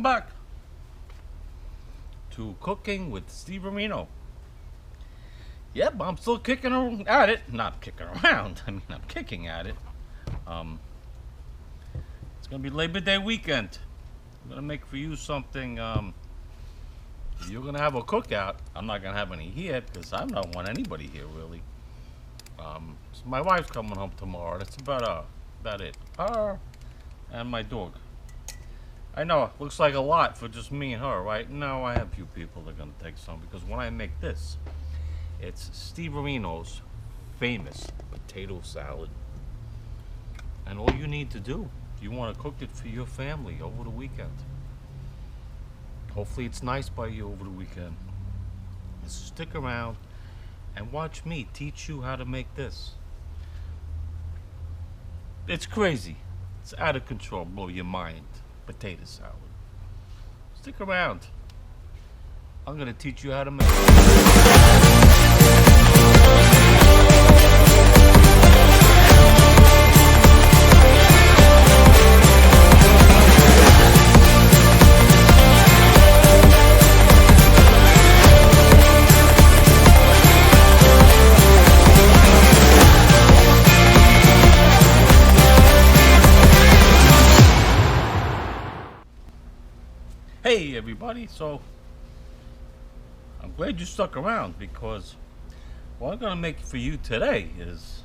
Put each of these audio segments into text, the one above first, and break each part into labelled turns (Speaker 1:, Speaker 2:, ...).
Speaker 1: Back to Cooking with Stevearino. Yep, I'm still kicking at it. Not kicking around. I mean, I'm kicking at it. It's gonna be Labor Day weekend. I'm gonna make for you something. You're gonna have a cookout. I'm not gonna have any here because I don't want anybody here really. So my wife's coming home tomorrow. That's about it. Her and my dog. I know it looks like a lot for just me and her, right? No, I have a few people that are gonna take some because when I make this, it's Stevearino's famous potato salad. And all you need to do, if you want to cook it for your family over the weekend, hopefully it's nice by you over the weekend, is stick around and watch me teach you how to make this. It's crazy. It's out of control, blow your mind. Potato salad. Stick around. I'm gonna teach you how to make it. Hey everybody, so I'm glad you stuck around because what I'm going to make for you today is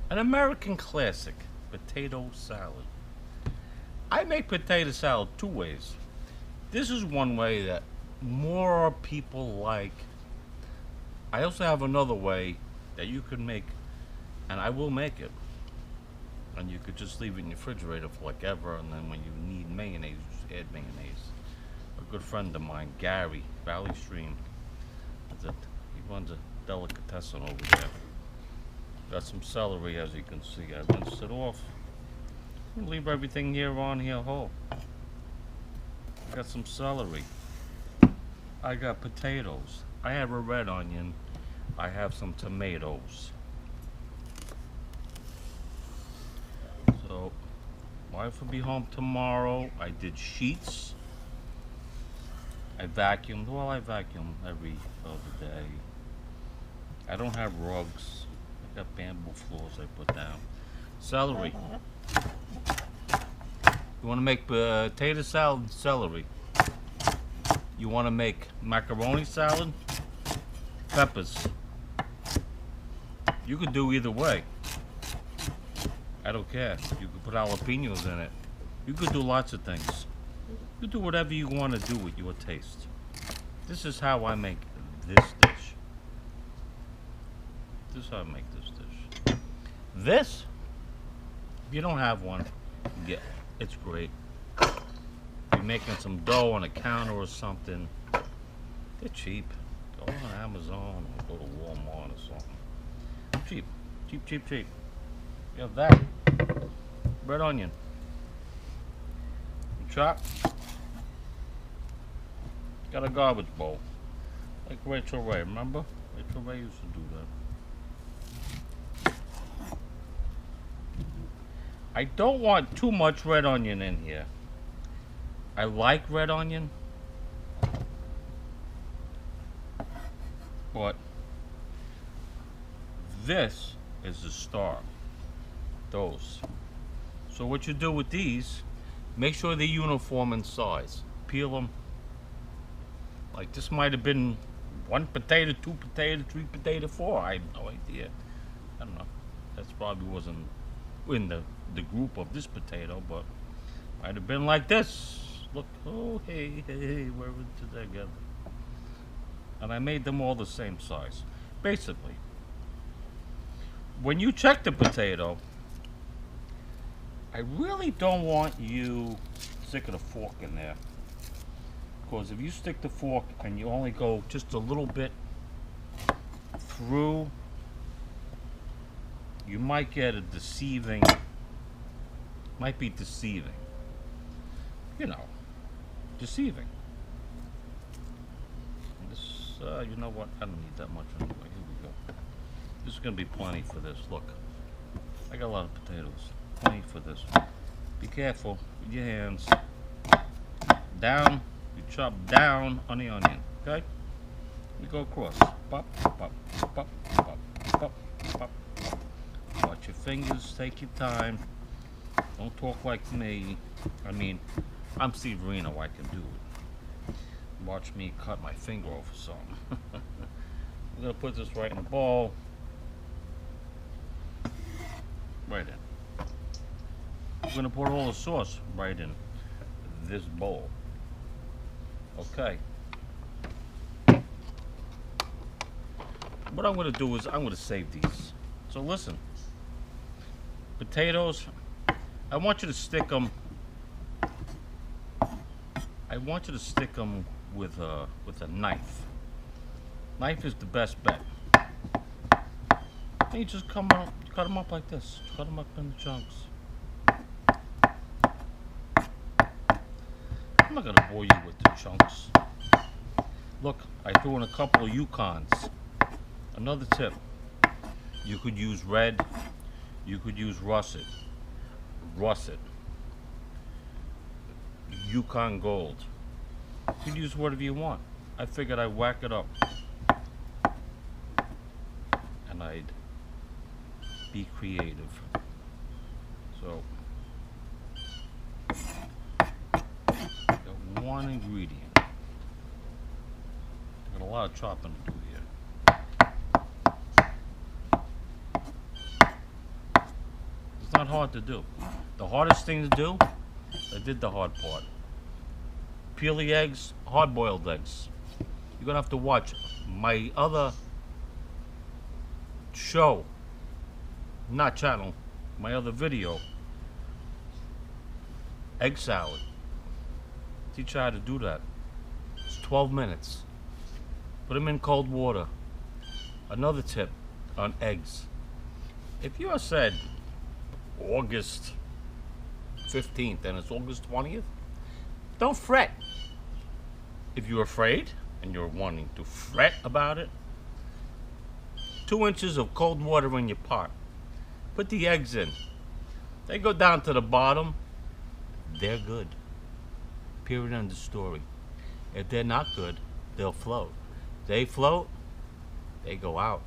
Speaker 1: an American classic, potato salad. I make potato salad two ways. This is one way that more people like. I also have another way that you can make, and I will make it. And you could just leave it in your refrigerator for like ever, and then when you need mayonnaise, you just add mayonnaise. A good friend of mine, Gary, Valley Stream, he runs a delicatessen over there. Got some celery, as you can see. I rinsed it off. Leave everything here whole. Got some celery. I got potatoes. I have a red onion. I have some tomatoes. So, wife will be home tomorrow. I did sheets. I vacuumed. Well, I vacuum every other day. I don't have rugs. I got bamboo floors I put down. Celery. You want to make potato salad and celery. You want to make macaroni salad? Peppers. You could do either way. I don't care. You could put jalapenos in it. You could do lots of things. You could do whatever you want to do with your taste. This is how I make this dish. This is how I make this dish. This, if you don't have one, get one. It's great. If you're making some dough on a counter or something, they're cheap. Go on Amazon or go to Walmart or something. Cheap. Cheap, cheap, cheap. You have that. Red onion. Chop. Got a garbage bowl. Like Rachel Ray, remember? Rachel Ray used to do that. I don't want too much red onion in here. I like red onion. But this is the star. Those. So what you do with these, make sure they're uniform in size. Peel them. Like this might have been 1 potato, 2 potato, 3 potato, 4. I have no idea. I don't know. That's probably wasn't in the group of this potato, but might have been like this. Look, oh hey, we're together. And I made them all the same size. Basically, when you check the potato, I really don't want you sticking a fork in there. Because if you stick the fork and you only go just a little bit through, you might get a deceiving, might be deceiving. You know, deceiving. And this, you know what? I don't need that much anyway. Here we go. This is going to be plenty for this. Look, I got a lot of potatoes. Plenty for this. Be careful with your hands. down, you chop down on the onion, okay? You go across. Pop, pop, pop, pop, pop, pop, pop. Watch your fingers, take your time. Don't talk like me. I mean, I'm Stevearino, I can do it. Watch me cut my finger off or something. I'm gonna put this right in the bowl. Right in. I'm gonna put all the sauce right in this bowl. Okay. What I'm gonna do is I'm gonna save these. So listen, potatoes, I want you to stick them. I want you to stick them with a knife. Knife is the best bet. And you just cut them up like this. Cut them up in chunks. I'm not gonna bore you with the chunks. Look, I threw in a couple of Yukons. Another tip: you could use red. You could use russet. Yukon Gold. You could use whatever you want. I figured I'd whack it up. And I'd be creative. So, got one ingredient. Got a lot of chopping to do here. It's not hard to do. The hardest thing to do, I did the hard part. Peel the eggs, hard-boiled eggs. You're gonna have to watch my other show, not channel, my other video, egg salad. Teach you how to do that. It's 12 minutes. Put them in cold water. Another tip on eggs. If you are said August 15th and it's August 20th, don't fret. If you're afraid and you're wanting to fret about it, 2 inches of cold water in your pot. Put the eggs in. They go down to the bottom. They're good. Period, end of story. If they're not good, they'll float. They float, they go out.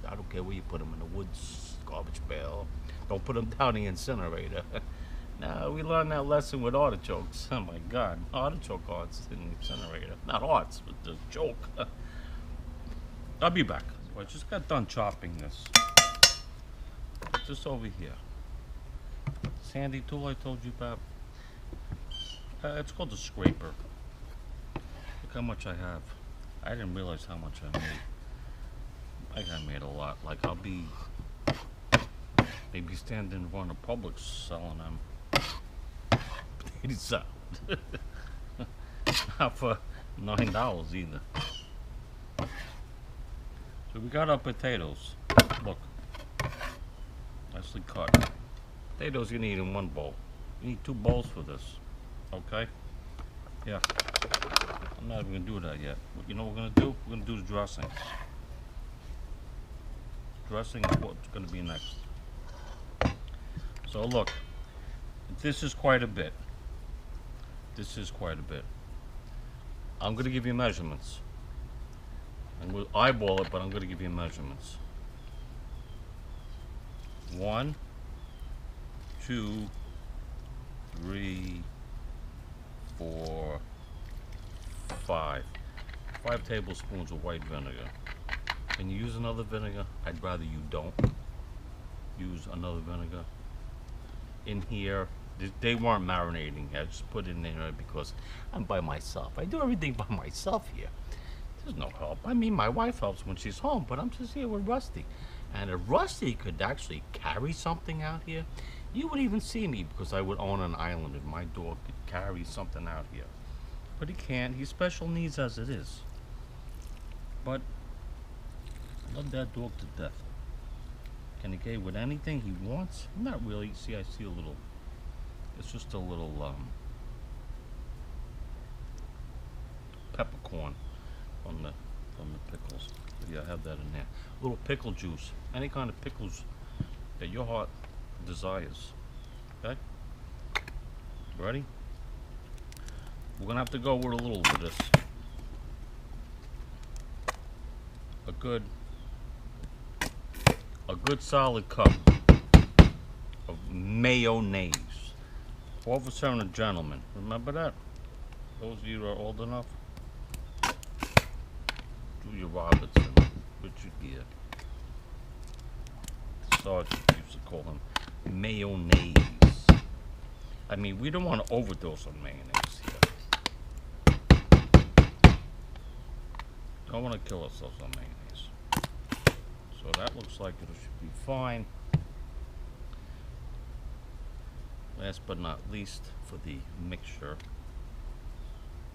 Speaker 1: I don't care where you put them, in the woods, garbage pail. Don't put them down the incinerator. No, we learned that lesson with artichokes. Oh my God, artichoke hearts in the incinerator. Not hearts, but the joke. I'll be back. So I just got done chopping this. Just over here. This handy tool I told you about. It's called a scraper. Look how much I have. I didn't realize how much I made. I made a lot. Like I'll be maybe standing in front of Publix selling them. Potato salad. Not for $9 either. So we got our potatoes. Look. Nicely cut. Potatoes you need in one bowl. You need 2 bowls for this. Okay? Yeah. I'm not even gonna do that yet. You know what we're gonna do? We're gonna do the dressing. Dressing is what's gonna be next. So look, this is quite a bit. This is quite a bit. I'm gonna give you measurements. I'm gonna eyeball it, but I'm gonna give you measurements. 1, 2, 3, 4, 5. 5 tablespoons of white vinegar. Can you use another vinegar? I'd rather you don't use another vinegar. In here, they weren't marinating. I just put it in there because I'm by myself. I do everything by myself here. There's no help. I mean, my wife helps when she's home, but I'm just here with Rusty. And if Rusty could actually carry something out here, you would even see me because I would own an island if my dog could carry something out here. But he can't. He's special needs as it is. But I love that dog to death. Can he get with anything he wants? Not really. See, I see a little. It's just a little peppercorn on the pickles. Yeah, I have that in there. A little pickle juice. Any kind of pickles that your heart desires. Okay? Ready? We're gonna have to go with a little of this. A good solid cup of mayonnaise. Officer and a gentleman. Remember that? Those of you who are old enough. Julia Robertson, Richard Gere. Sergeant used to call him mayonnaise. I mean, we don't want to overdose on mayonnaise here. Don't want to kill ourselves on mayonnaise. So that looks like it should be fine. Last but not least, for the mixture,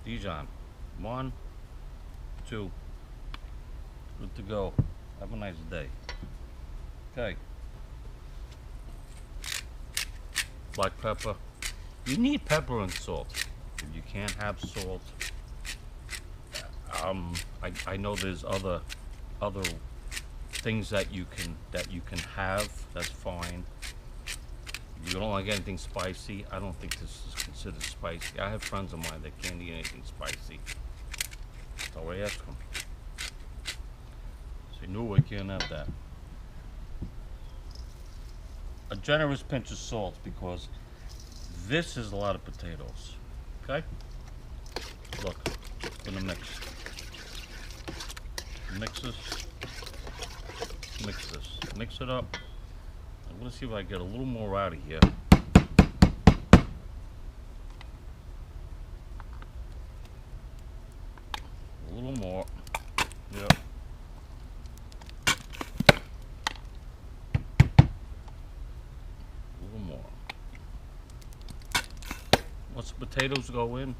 Speaker 1: Dijon. 1, 2. Good to go. Have a nice day. Okay. Black pepper. You need pepper and salt. If you can't have salt, I know there's other things that you can have. That's fine. You don't like anything spicy. I don't think this is considered spicy. I have friends of mine that can't eat anything spicy. So I ask them. Say, no, I can't have that. A generous pinch of salt, because this is a lot of potatoes. Okay? Look, gonna mix. Mix this. Mix this. Mix it up. I'm gonna see if I get a little more out of here. A little more. Yep. A little more. Once the potatoes go in,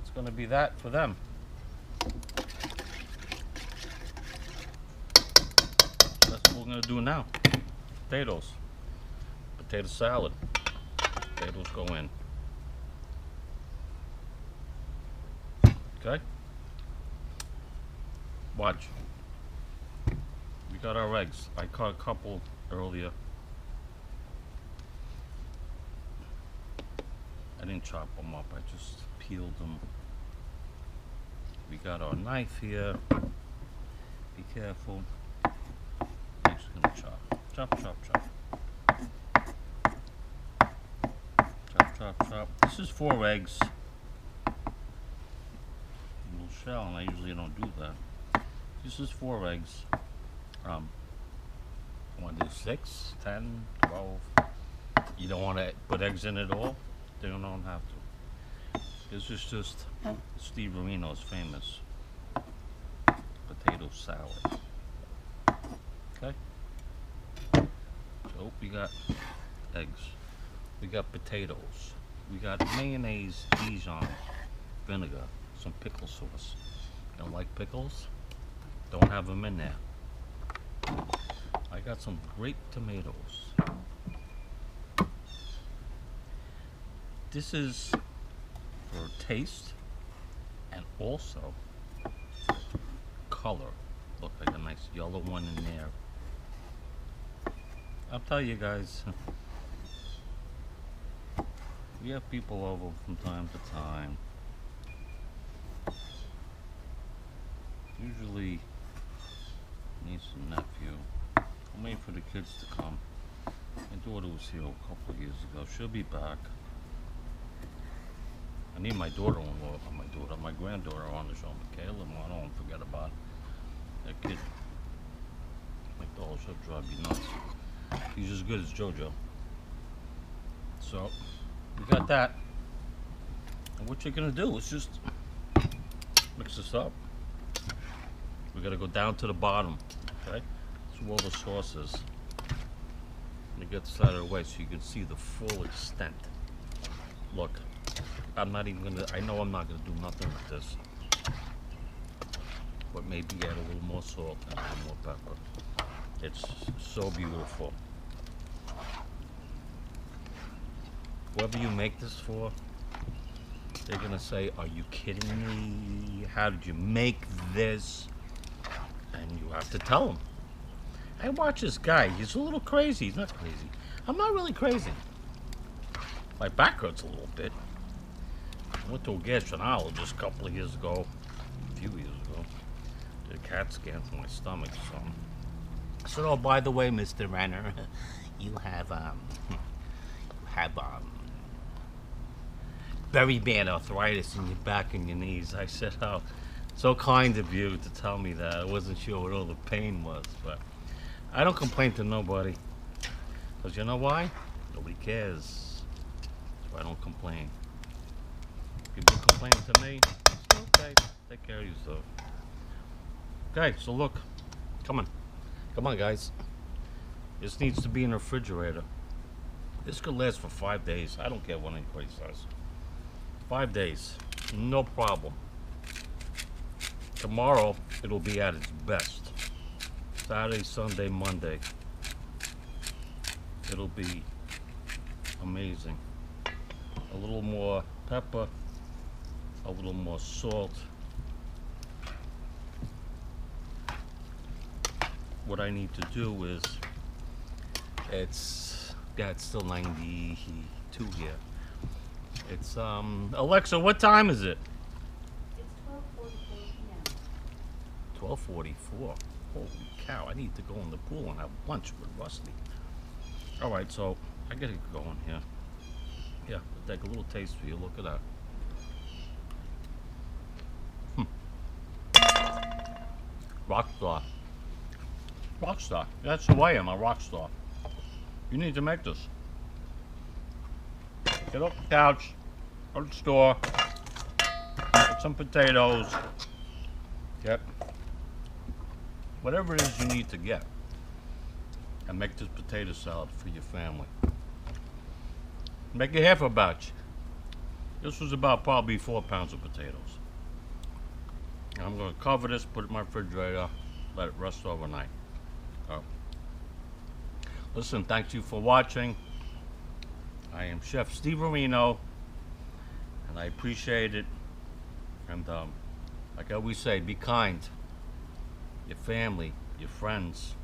Speaker 1: it's gonna be that for them. That's what we're gonna do now. Potatoes. Potato salad. Potatoes go in. Okay? Watch. We got our eggs. I caught a couple earlier. I didn't chop them up. I just peeled them. We got our knife here. Be careful. I'm just gonna chop. Chop, chop, chop. Chop, chop, chop. This is 4 eggs. A little shell, and I usually don't do that. This is 4 eggs. I want to do 6, 10, 12. You don't want to put eggs in it all? They don't have to. This is just Stevearino's famous potato salad. Okay? So we got eggs, we got potatoes, we got mayonnaise, Dijon, vinegar, some pickle sauce. Don't like pickles? Don't have them in there. I got some grape tomatoes. This is for taste and also color. Look, like a nice yellow one in there. I'll tell you guys, we have people over from time to time. Usually niece and nephew. I'm waiting for the kids to come. My daughter was here a couple of years ago. She'll be back. I need my daughter-in-law, my granddaughter on the show, Michaela. I don't want to forget about that kid. My daughter, she'll drive you nuts. He's as good as JoJo. So, we got that. And what you're gonna do is just mix this up. We gotta go down to the bottom, okay? So all the sauces. Let me get this out of the way so you can see the full extent. Look, I'm not even gonna, I know I'm not gonna do nothing with this. But maybe add a little more salt and a little more pepper. It's so beautiful. Whoever you make this for, they're gonna say, are you kidding me? How did you make this? And you have to tell them. I watch this guy, he's a little crazy. He's not crazy. I'm not really crazy. My back hurts a little bit. I went to a gastroenterologist a couple of years ago, a few years ago. Did a CAT scan for my stomach. So I said, "Oh, by the way, Mr. Renner, you have very bad arthritis in your back and your knees." I said, "Oh, so kind of you to tell me that. I wasn't sure what all the pain was, but I don't complain to nobody. Because you know why? Nobody cares. That's why I don't complain. People complain to me, it's okay. Take care of yourself." Okay, so look. Come on. Come on, guys. This needs to be in the refrigerator. This could last for 5 days. I don't care what anybody says. 5 days. No problem. Tomorrow, it'll be at its best. Saturday, Sunday, Monday. It'll be amazing. A little more pepper, a little more salt. What I need to do is, it's still 92 here. It's Alexa, what time is it?
Speaker 2: It's 12:44 p.m.
Speaker 1: 12:44. Holy cow, I need to go in the pool and have lunch with Rusty. Alright, so I gotta get going here. Yeah, I'll take a little taste for you. Look at that. Rock star. Rock star. That's who I am, a rock star. You need to make this. Get off the couch, go to the store, get some potatoes, get whatever it is you need to get, and make this potato salad for your family. Make a half a batch. This was about probably 4 pounds of potatoes. I'm going to cover this, put it in my refrigerator, let it rest overnight. Listen, thank you for watching. I am Chef Stevearino, and I appreciate it. And like I always say, be kind. Your family, your friends,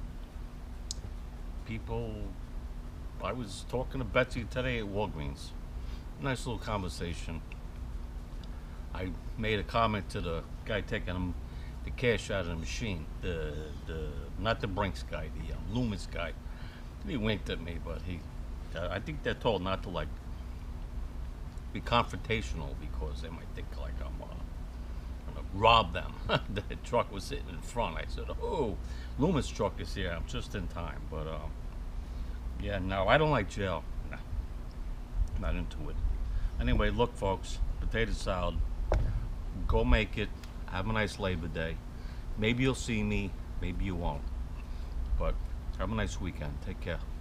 Speaker 1: people. I was talking to Betsy today at Walgreens. Nice little conversation. I made a comment to the guy taking the cash out of the machine. Not the Brinks guy, the Loomis guy. He winked at me, but I think they're told not to be confrontational because they might think like I'm gonna rob them. The truck was sitting in front. I said, "Oh, Loomis' truck is here. I'm just in time." But yeah, no, I don't like jail. No, I'm not into it. Anyway, look, folks, potato salad. Go make it. Have a nice Labor Day. Maybe you'll see me. Maybe you won't. But have a nice weekend. Take care.